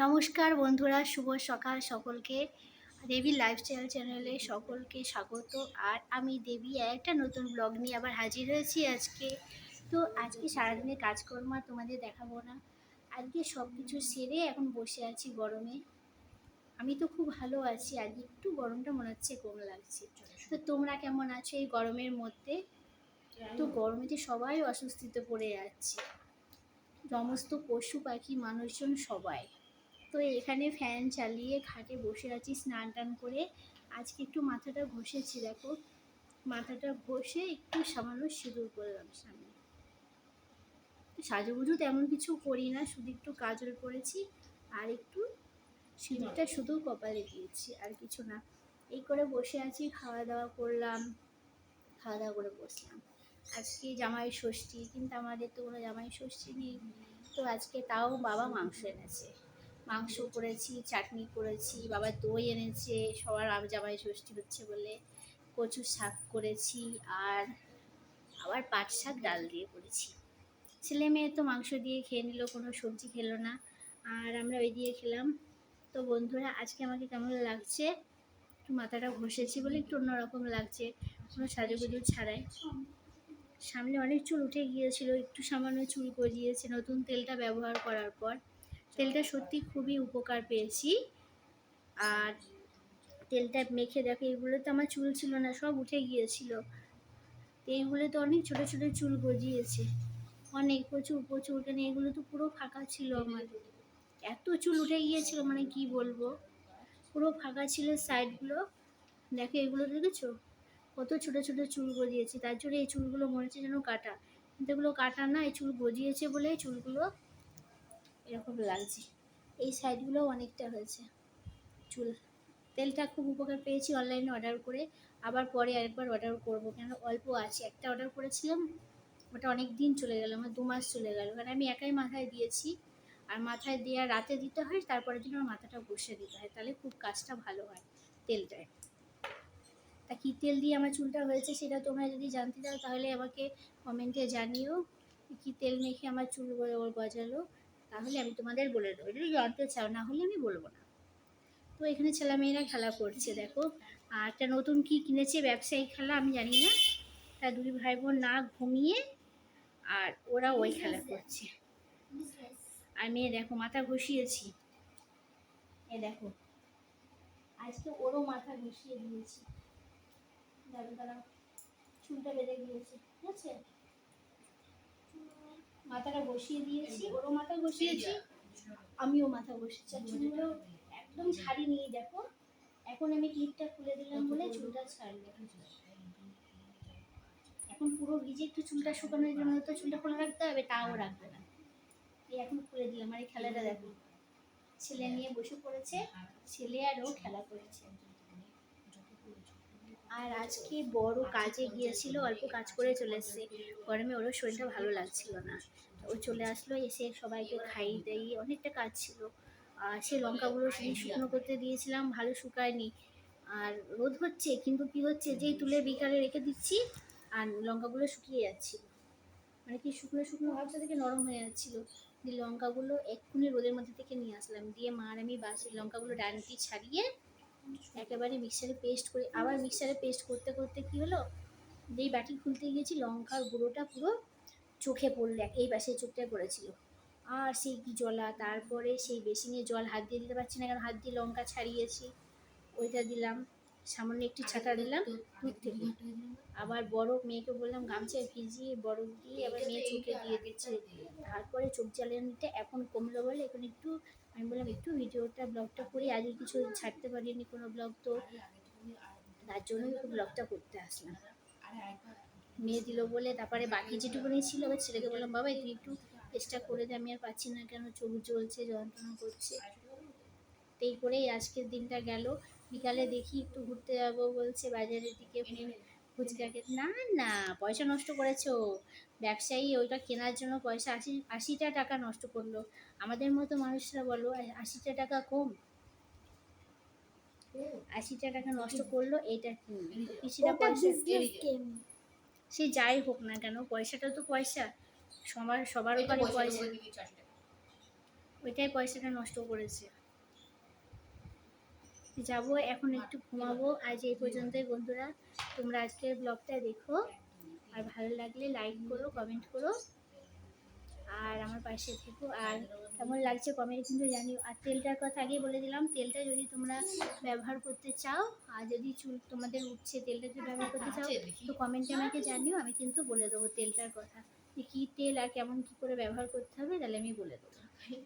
নমস্কার বন্ধুরা, শুভ সকাল সকলকে। দেবী লাইফস্টাইল চ্যানেলে সকলকে স্বাগত। আর আমি দেবী একটা নতুন ব্লগ নিয়ে আবার হাজির হয়েছি আজকে। তো আজকে সারাদিনের কাজকর্ম আর তোমাদের দেখাবো না। আজকে সব কিছু সেরে এখন বসে আছি গরমে। আমি তো খুব ভালো আছি, আজকে একটু গরমটা মনে হচ্ছে কম লাগছে। তো তোমরা কেমন আছো এই গরমের মধ্যে? তো গরমেতে সবাই অস্বস্তিতে পড়ে যাচ্ছে, সমস্ত পশু পাখি মানুষজন সবাই। তো এখানে ফ্যান চালিয়ে খাটে বসে আছি স্নান টান করে। আজকে একটু মাথাটা ঘষেছি, দেখো মাথাটা ঘষে একটু সামান্য সিঁদুর করলাম সামনে। সাজুগুজু তেমন কিছু করি না, শুধু একটু কাজল করেছি আর একটু সিঁদুরটা শুধু কপালে দিয়েছি, আর কিছু না। এই করে বসে আছি, খাওয়া দাওয়া করলাম, খাওয়া দাওয়া করে বসলাম। আজকে জামাই ষষ্ঠী, কিন্তু আমাদের তো কোনো জামাই ষষ্ঠী নেই। তো আজকে তাও বাবা মাংস এনেছে, মাংস করেছি, চাটনি করেছি, বাবা দই এনেছে সবার জামাই ষষ্ঠী হচ্ছে বলে। কচুর শাক করেছি, আর আবার পাট শাক ডাল দিয়ে করেছি। ছেলে মেয়ে তো মাংস দিয়ে খেয়ে নিল, কোনো সবজি খেলো না, আর আমরা ওই দিয়ে খেলাম। তো বন্ধুরা, আজকে আমাকে কেমন লাগছে? একটু মাথাটা ঘষেছি বলে একটু অন্যরকম লাগছে, কোনো সাজুগুজু ছাড়াই। সামনে অনেক চুল উঠে গিয়েছিল, একটু সামান্য চুল গজিয়েছে নতুন তেলটা ব্যবহার করার পর। তেলটা সত্যি খুবই উপকার পেয়েছি। আর তেলটা মেখে দেখো, এগুলো তো আমার চুল ছিল না, সব উঠে গিয়েছিল। এইগুলো তো অনেক ছোট ছোট চুল গজিয়েছে, অনেক প্রচুর প্রচুর। কেন এগুলো তো পুরো ফাঁকা ছিল, আমার এত চুল উঠে গিয়েছিল মানে কি বলবো, পুরো ফাঁকা ছিল সাইডগুলো। দেখো এগুলো দেখেছো, কত ছোট ছোট চুল গজিয়েছে। তার জন্য এই চুলগুলো মনে হচ্ছে যেন কাটা, কিন্তু এগুলো কাটা না, এই চুল গজিয়েছে বলে চুলগুলো এরকম লাগছে। এই সাইডগুলো অনেকটা হয়েছে চুল। তেলটা খুব উপকার পেয়েছি অনলাইনে অর্ডার করে, আবার পরে আরেকবার অর্ডার করব, কেন অল্প আছে। একটা অর্ডার করেছিলাম, ওটা অনেক দিন চলে গেল, আমার 2 মাস চলে গেল, কারণ আমি একাই মাথায় দিয়েছি। আর মাথায় দেওয়া রাতে দিতে হয়, তারপরের দিন আমার মাথাটা বসে দিতে হয়, তাহলে খুব কাজটা ভালো হয় তেলটায়। তা কী তেল দিয়ে আমার চুলটা হয়েছে সেটা তোমরা যদি জানতে চাও তাহলে আমাকে কমেন্টে জানিও, কী তেল মেখে আমার চুল গজালো, তাহলে আমি তোমাদের বলে দেবো যদি জানতে চাও, না হলে আমি বলবো না। তো এখানে ছেলেমেয়েরা খেলা করছে দেখো, আর একটা নতুন কি কিনেছে ব্যবসায়িক খেলা আমি জানি না। তা দুই ভাই বোন না ঘুমিয়ে আর ওরা ওই খেলা করছে। আর মেয়ে দেখো মাথা ঘষিয়েছি, এ দেখো আজকে ওরও মাথা ঘষিয়ে দিয়েছি। দাঁড়াও দাঁড়াও, চুলটা বেঁধে গিয়েছে, ঠিক আছে? মাথাটা বসিয়ে দিয়েছি, ওরও মাথা বসিয়েছি, আমিও মাথা বসেছি। আর চুলগুলো একদম ছাড়িনি, দেখো এখন আমি ক্লিপটা খুলে দিলাম বলে চুলটা ছাড়লো। এখন পুরো ভিজে, একটু চুলটা শুকানোর জন্য তো চুলটা খুলে রাখতে হবে, তাও রাখবে না। এই এখন খুলে দিলাম। আর এই খেলাটা দেখো, ছেলে নিয়ে বসে পড়েছে, ছেলে আর ও খেলা করেছে। আর আজকে বড় কাজে গিয়েছিল, অল্প কাজ করে চলে এসছে, গরমে ওরও শরীরটা ভালো লাগছিল না। ও চলে আসলো, এসে সবাইকে খাইয়ে দাইয়ে, অনেকটা কাজ ছিল। আর সে লঙ্কাগুলো সেদিন শুকনো করতে দিয়েছিলাম, ভালো শুকায়নি। আর রোদ হচ্ছে, কিন্তু কি হচ্ছে, যেই তুলে বিকালে রেখে দিচ্ছি আর লঙ্কাগুলো শুকিয়ে যাচ্ছিল, মানে কি শুকনো শুকনো ভাবটা থেকে নরম হয়ে যাচ্ছিলো। দিয়ে লঙ্কাগুলো এক্ষুনি রোদের মধ্যে থেকে নিয়ে আসলাম, দিয়ে মার আমি বাসি লঙ্কাগুলো ডানটি ছাড়িয়ে একেবারে মিক্সারে পেস্ট করে, আবার মিক্সারে পেস্ট করতে করতে কি হলো, যেই বাটি খুলতে গিয়েছি লঙ্কার গুঁড়োটা পুরো চোখে পড়লো, এই পাশে চোখটায় পড়েছিল। আর সেই কি জ্বলা, তারপরে সেই বেসিনে জল হাত দিয়ে দিতে পারছি না, কারণ হাত দিয়ে লঙ্কা ছাড়িয়েছি, ওইটা দিলাম, সামান্য একটু ছাটা দিলাম দুধ থেকে। আবার বরফ মেয়েকে বললাম গামছায় ভিজিয়ে বরফ দিয়ে আবার মেয়ে চোখে দিয়ে দিচ্ছে। তারপরে চোখ জ্বালানিটা এখন কমলো বলে এখন একটু আমি বললাম একটু ভিডিওটা ব্লগটা করি, আগে কিছু ছাড়তে পারিনি কোনো ব্লগ, তো তার জন্যই একটু ব্লগটা করতে আসলাম। মেয়ে দিল বলে, তারপরে বাকি যেটুকুনি ছিল আবার ছেলেকে বললাম বাবা তুই একটু চেষ্টা করে দে, আমি আর পাচ্ছি না, কেন চোখ জ্বলছে, যন্ত্রণা করছে। এই করেই আজকের দিনটা গেল। বিকালে দেখি একটু ঘুরতে যাব বলছে বাজারের দিকে, ফুচকাকে না না পয়সা নষ্ট করেছো, ব্যবসায়ী ওইটা কেনার জন্য পয়সা 80টা টাকা নষ্ট করলো। আমাদের মতো মানুষরা বলো 80টা টাকা কম? 80টা টাকা নষ্ট করলো এইটা কিনবে, কিছুটা পয়সা। সে যাই হোক না কেন, পয়সাটা তো পয়সা, সবার সবার উপরে পয়সা। ওইটাই পয়সাটা নষ্ট করেছে। যাব এখন একটু ঘুমাবো। আজ এই পর্যন্তই বন্ধুরা, তোমরা আজকের ব্লগটা দেখো, আর ভালো লাগলে লাইক করো, কমেন্ট করো, আর আমার পাশে থেকো। আর কেমন লাগছে কমেন্টে কিন্তু জানিও। আর তেলটার কথা আগেই বলে দিলাম, তেলটা যদি তোমরা ব্যবহার করতে চাও, আর যদি চুল তোমাদের উঠছে, তেলটা যদি ব্যবহার করতে চাও তো কমেন্টে আমাকে জানিও, আমি কিন্তু বলে দেবো তেলটার কথা, যে কী তেল আর কেমন কী করে ব্যবহার করতে হবে, তাহলে আমি বলে দেবো।